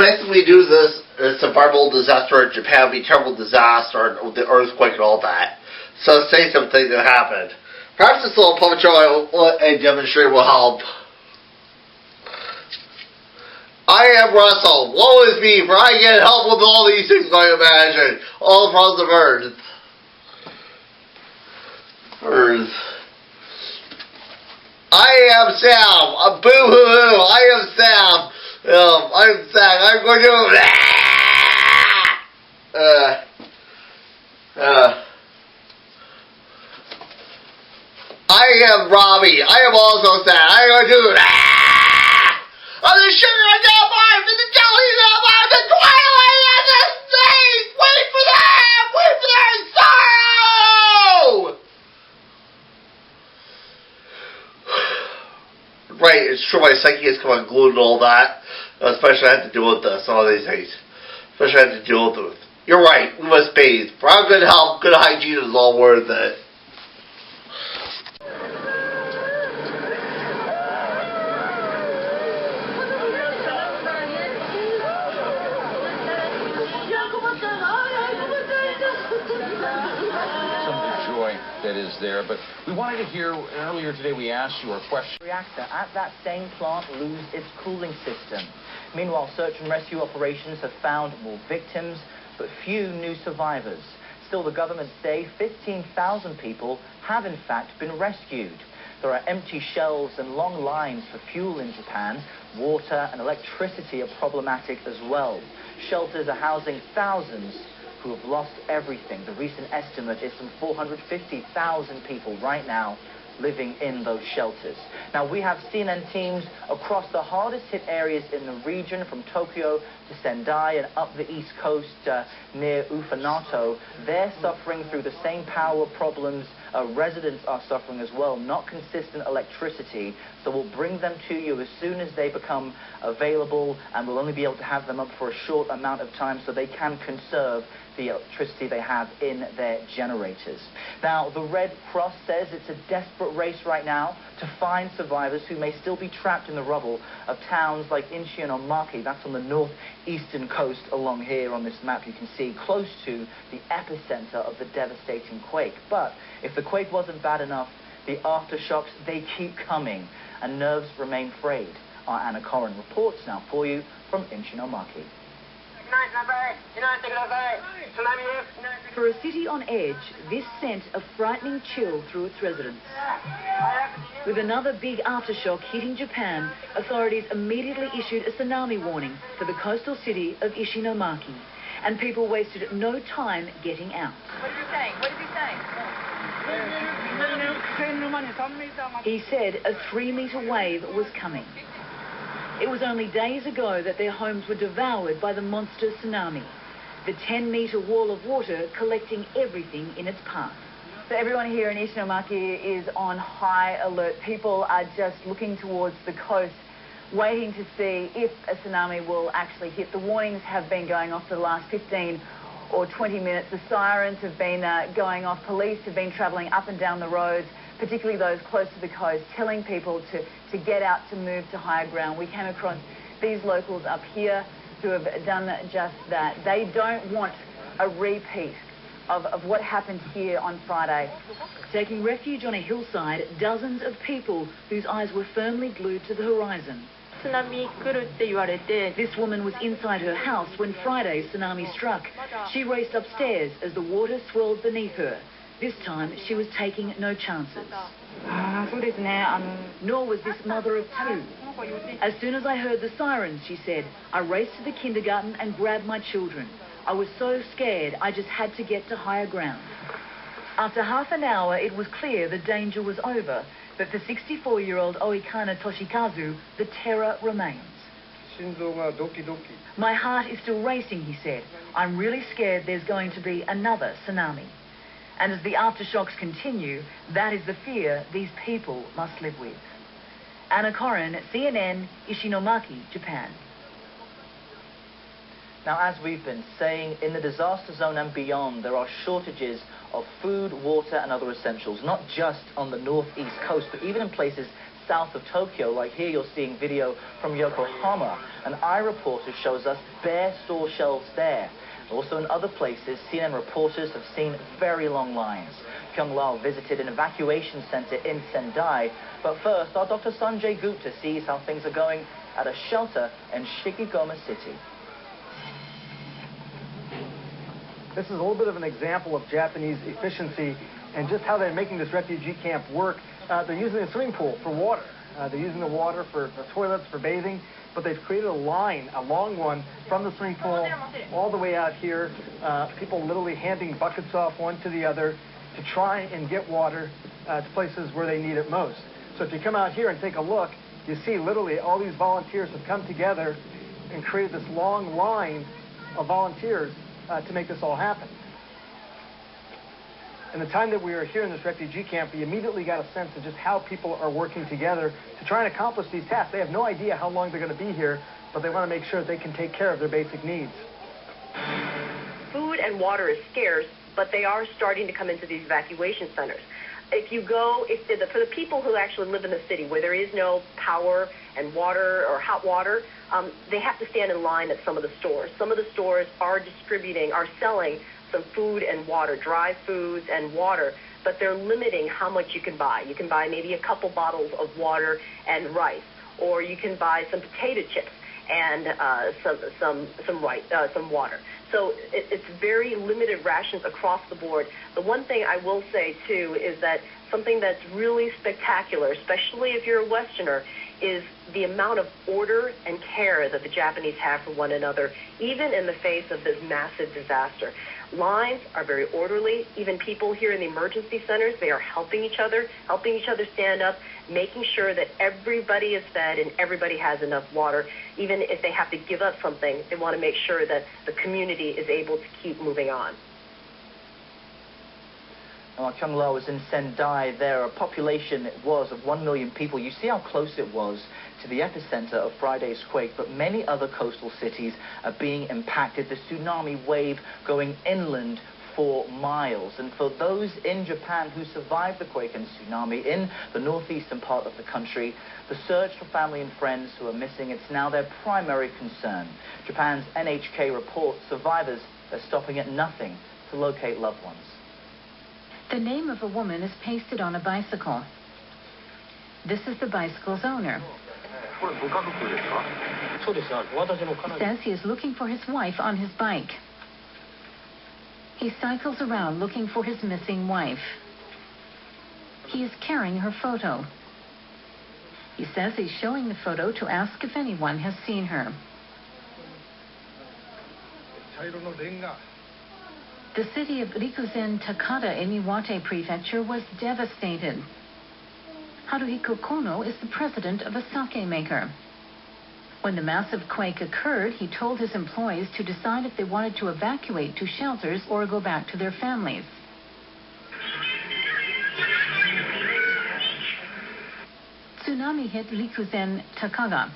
basically do this survival disaster in Japan, be terrible disaster, and the earthquake and all that. So say something that happened. Perhaps this little puppet show and demonstrate will help. I am Russell. Woe is me, for I can't help with all these things I imagine. All across the earth. I am Sam. Boo-hoo-hoo. I am Sam. I'm Sam. I'm going to... I am Robbie. I am also Sam. I'm going to... I'm the sugar and the barf and the jelly and the barf, the twilight and the snake! Wait for them! Wait for their sorrow! Right, it's true my psyche has come unglued and all that. Especially I have to deal with this, all these things. Especially I have to deal with it. You're right, we must bathe. For our good health, good hygiene is all worth it. That is there, but we wanted to hear, earlier today we asked you a question. Reactor at that same plant lose its cooling system. Meanwhile, search and rescue operations have found more victims, but few new survivors. Still, the government say 15,000 people have in fact been rescued. There are empty shelves and long lines for fuel in Japan. Water and electricity are problematic as well. Shelters are housing thousands who have lost everything. The recent estimate is some 450,000 people right now living in those shelters. Now, we have CNN teams across the hardest hit areas in the region, from Tokyo to Sendai and up the east coast near Ufanato. They're suffering through the same power problems residents are suffering as well, not consistent electricity. So we'll bring them to you as soon as they become available, and we'll only be able to have them up for a short amount of time so they can conserve the electricity they have in their generators. Now, the Red Cross says it's a desperate race right now to find survivors who may still be trapped in the rubble of towns like Ishinomaki. That's on the northeastern coast along here on this map you can see, close to the epicenter of the devastating quake. But if the quake wasn't bad enough, the aftershocks, they keep coming, and nerves remain frayed. Our Anna Corrin reports now for you from Ishinomaki. For a city on edge, this sent a frightening chill through its residents. With another big aftershock hitting Japan, authorities immediately issued a tsunami warning for the coastal city of Ishinomaki, and people wasted no time getting out. What is he saying? What is he saying? He said a 3-meter wave was coming. It was only days ago that their homes were devoured by the monster tsunami, the 10-meter wall of water collecting everything in its path. So everyone here in Ishinomaki is on high alert. People are just looking towards the coast, waiting to see if a tsunami will actually hit. The warnings have been going off for the last 15 or 20 minutes. The sirens have been going off. Police have been travelling up and down the roads, particularly those close to the coast, telling people to get out, to move to higher ground. We came across these locals up here who have done just that. They don't want a repeat of what happened here on Friday. Taking refuge on a hillside, dozens of people whose eyes were firmly glued to the horizon. This woman was inside her house when Friday's tsunami struck. She raced upstairs as the water swirled beneath her. This time, she was taking no chances. Nor was this mother of two. As soon as I heard the sirens, she said, I raced to the kindergarten and grabbed my children. I was so scared, I just had to get to higher ground. After half an hour, it was clear the danger was over, but for 64-year-old Oikana Toshikazu, the terror remains. My heart is still racing, he said. I'm really scared there's going to be another tsunami. And as the aftershocks continue, that is the fear these people must live with. Anna Corrin, CNN, Ishinomaki, Japan. Now, as we've been saying, in the disaster zone and beyond, there are shortages of food, water, and other essentials, not just on the northeast coast, but even in places south of Tokyo. Like here, you're seeing video from Yokohama. An iReporter shows us bare store shelves there. Also in other places, CNN reporters have seen very long lines. Kyung Lao visited an evacuation center in Sendai. But first, our Dr. Sanjay Gupta sees how things are going at a shelter in Shikigoma City. This is a little bit of an example of Japanese efficiency and just how they're making this refugee camp work. They're using a swimming pool for water. They're using the water for toilets, for bathing, but they've created a line, a long one, from the swimming pool all the way out here. People literally handing buckets off one to the other to try and get water to places where they need it most. So if you come out here and take a look, you see literally all these volunteers have come together and created this long line of volunteers to make this all happen. In the time that we were here in this refugee camp, we immediately got a sense of just how people are working together to try and accomplish these tasks. They have no idea how long they're going to be here, but they want to make sure that they can take care of their basic needs. Food and water is scarce, but they are starting to come into these evacuation centers. If you go, for the people who actually live in the city where there is no power and water or hot water, they have to stand in line at some of the stores. Some of the stores are selling some food and water, dry foods and water, but they're limiting how much you can buy. You can buy maybe a couple bottles of water and rice, or you can buy some potato chips and some water. So it's very limited rations across the board. The one thing I will say, too, is that something that's really spectacular, especially if you're a Westerner, is the amount of order and care that the Japanese have for one another, even in the face of this massive disaster. Lines are very orderly. Even people here in the emergency centers, they are helping each other stand up, making sure that everybody is fed and everybody has enough water. Even if they have to give up something, they want to make sure that the community is able to keep moving on. Now, Kyung Lao was in Sendai. There, a population was of 1 million people. You see how close it was to the epicenter of Friday's quake, but many other coastal cities are being impacted. The tsunami wave going inland for miles. And for those in Japan who survived the quake and tsunami in the northeastern part of the country, the search for family and friends who are missing, it's now their primary concern. Japan's NHK reports survivors are stopping at nothing to locate loved ones. The name of a woman is pasted on a bicycle. This is the bicycle's owner. He says he is looking for his wife on his bike. He cycles around looking for his missing wife. He is carrying her photo. He says he's showing the photo to ask if anyone has seen her. The city of Rikuzen Takada in Iwate Prefecture was devastated. Haruhiko Kono is the president of a sake maker. When the massive quake occurred, he told his employees to decide if they wanted to evacuate to shelters or go back to their families. Tsunami hit Rikuzen Takada.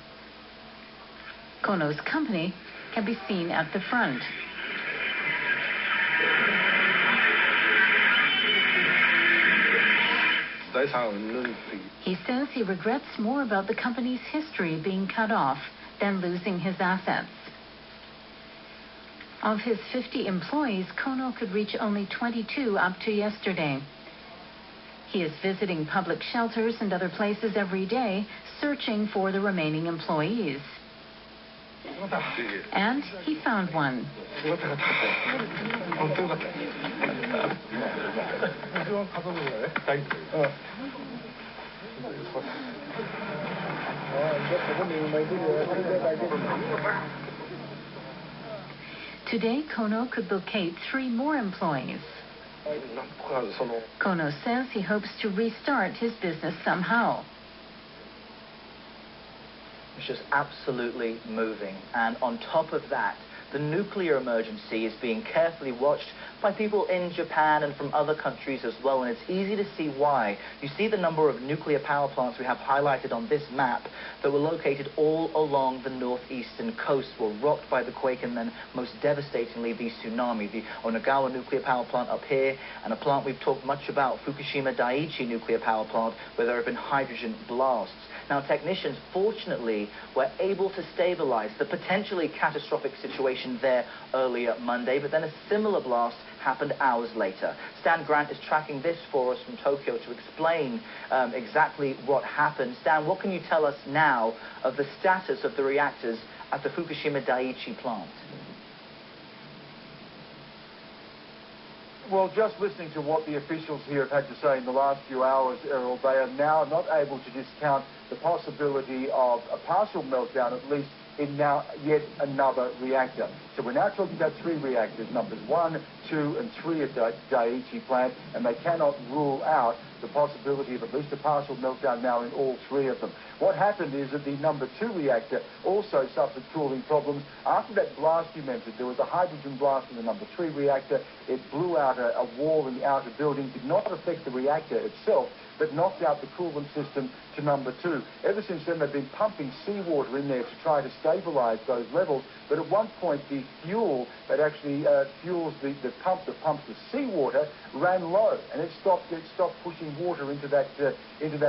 Kono's company can be seen at the front. He says he regrets more about the company's history being cut off than losing his assets. Of his 50 employees, Kono could reach only 22 up to yesterday. He is visiting public shelters and other places every day, searching for the remaining employees. And he found one. Today, Kono could locate 3 more employees. Kono says he hopes to restart his business somehow. It's just absolutely moving. And on top of that, The nuclear emergency is being carefully watched by people in Japan and from other countries as well, and it's easy to see why. You see the number of nuclear power plants we have highlighted on this map that were located all along the northeastern coast, were rocked by the quake and then most devastatingly the tsunami. The Onagawa nuclear power plant up here, and a plant we've talked much about, Fukushima Daiichi nuclear power plant, where there have been hydrogen blasts. Now, technicians, fortunately, were able to stabilize the potentially catastrophic situation there earlier Monday, but then a similar blast happened hours later. Stan Grant is tracking this for us from Tokyo to explain exactly what happened. Stan, what can you tell us now of the status of the reactors at the Fukushima Daiichi plant? Well, just listening to what the officials here have had to say in the last few hours, Errol, they are now not able to discount the possibility of a partial meltdown, at least in now yet another reactor. So we're now talking about 3 reactors, numbers 1, 2 and 3 at the Daiichi plant, and they cannot rule out the possibility of at least a partial meltdown now in all 3 of them. What happened is that the number 2 reactor also suffered cooling problems. After that blast you mentioned, there was a hydrogen blast in the number 3 reactor. It blew out a wall in the outer building, did not affect the reactor itself, but knocked out the coolant system to number 2. Ever since then, they've been pumping seawater in there to try to stabilize those levels, but at one point the fuel that actually fuels the pump that pumps the seawater ran low, and it stopped pushing water into that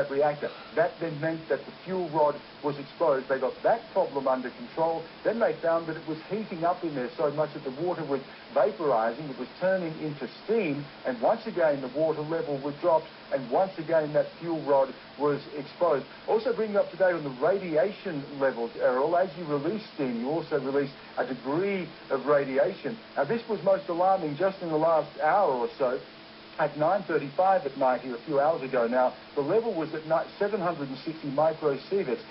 reactor. That then meant that the fuel rod was exposed. They got that problem under control. Then they found that it was heating up in there so much that the water was vaporizing, it was turning into steam, and once again the water level was dropped, and once again that fuel rod was exposed. Also bringing up to date on the radiation levels, Errol, as you release steam, you also release a degree of radiation. Now this was most alarming just in the last hour or so. At 9:35 at night here a few hours ago now, the level was at 760 microsieverts.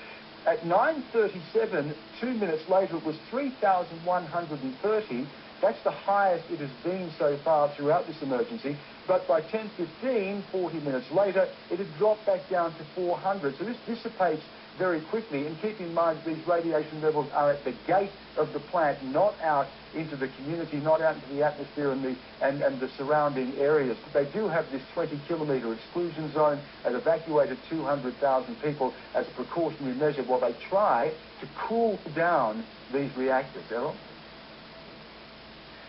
At 9:37, 2 minutes later, it was 3,130. That's the highest it has been so far throughout this emergency. But by 10:15, 40 minutes later, it had dropped back down to 400. So this dissipates very quickly. And keep in mind, these radiation levels are at the gate of the plant, not out into the community, not out into the atmosphere and the surrounding areas. But they do have this 20-kilometre exclusion zone and evacuated 200,000 people as a precautionary measure while they try to cool down these reactors. Errol?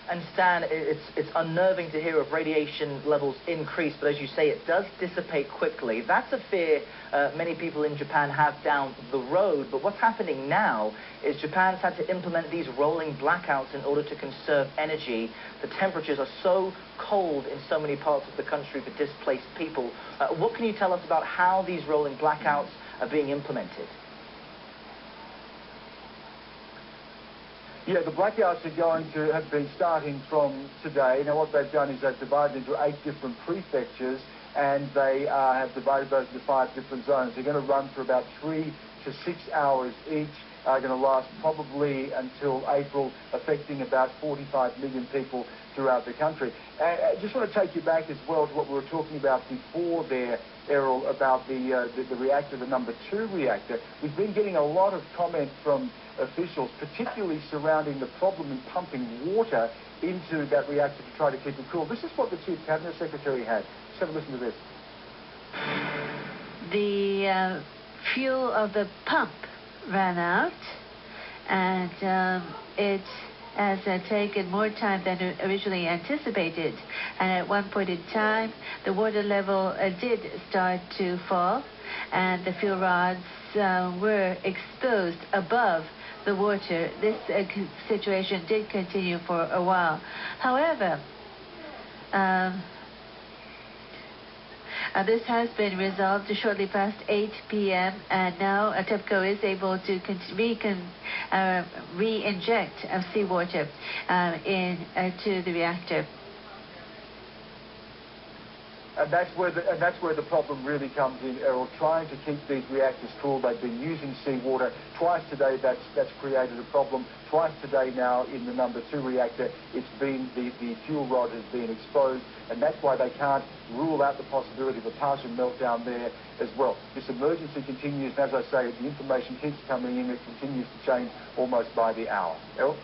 And Stan, it's unnerving to hear of radiation levels increase, but as you say, it does dissipate quickly. That's a fear many people in Japan have down the road, but what's happening now is Japan's had to implement these rolling blackouts in order to conserve energy. The temperatures are so cold in so many parts of the country for displaced people. What can you tell us about how these rolling blackouts are being implemented? Yeah, the blackouts are going to have been starting from today. Now, what they've done is they've divided into 8 different prefectures, and they have divided those into 5 different zones. They're going to run for about 3 to 6 hours each. Are going to last probably until April, affecting about 45 million people throughout the country. I just want to take you back as well to what we were talking about before there, Errol, about the reactor, the number 2 reactor. We've been getting a lot of comment from officials, particularly surrounding the problem in pumping water into that reactor to try to keep it cool. This is what the Chief Cabinet Secretary had. Let's have a listen to this. The fuel of the pump ran out, and it has taken more time than originally anticipated. And at one point in time, the water level did start to fall, and the fuel rods were exposed above the water. This situation did continue for a while. However, this has been resolved shortly past 8 p.m. and now TEPCO is able to re-inject seawater into the reactor. And that's where the problem really comes in, Errol, trying to keep these reactors cool. They've been using seawater. Twice today that's created a problem. Twice today now in the number 2 reactor, it's been the fuel rod has been exposed, and that's why they can't rule out the possibility of a partial meltdown there as well. This emergency continues, and as I say, the information keeps coming in. It continues to change almost by the hour. Errol?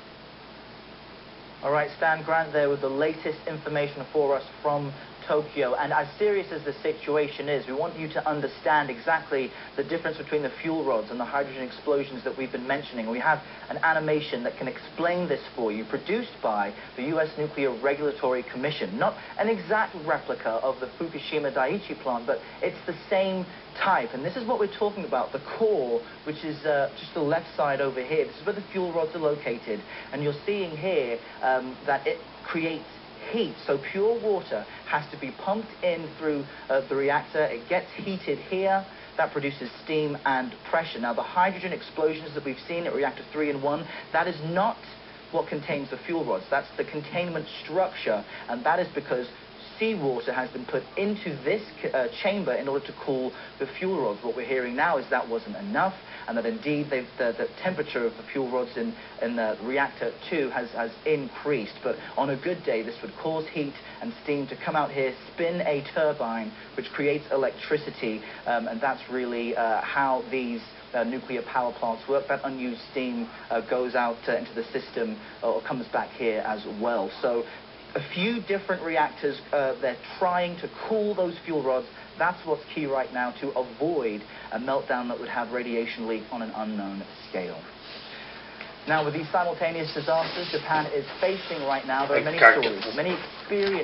All right, Stan Grant there with the latest information for us from Tokyo. And as serious as the situation is, we want you to understand exactly the difference between the fuel rods and the hydrogen explosions that we've been mentioning. We have an animation that can explain this for you, produced by the U.S. Nuclear Regulatory Commission. Not an exact replica of the Fukushima Daiichi plant, but it's the same type. And this is what we're talking about, the core, which is just the left side over here. This is where the fuel rods are located. And you're seeing here that it creates heat. So pure water has to be pumped in through the reactor. It gets heated here. That produces steam and pressure. Now, the hydrogen explosions that we've seen at reactor 3 and 1, that is not what contains the fuel rods. That's the containment structure, and that is because seawater has been put into this chamber in order to cool the fuel rods. What we're hearing now is that wasn't enough, and that indeed the temperature of the fuel rods in reactor 2 has increased. But on a good day, this would cause heat and steam to come out here, spin a turbine, which creates electricity, and that's really how these nuclear power plants work. That unused steam goes out into the system or comes back here as well. So a few different reactors, they're trying to cool those fuel rods. That's what's key right now to avoid a meltdown that would have radiation leak on an unknown scale. Now, with these simultaneous disasters Japan is facing right now, there are many stories, many experiences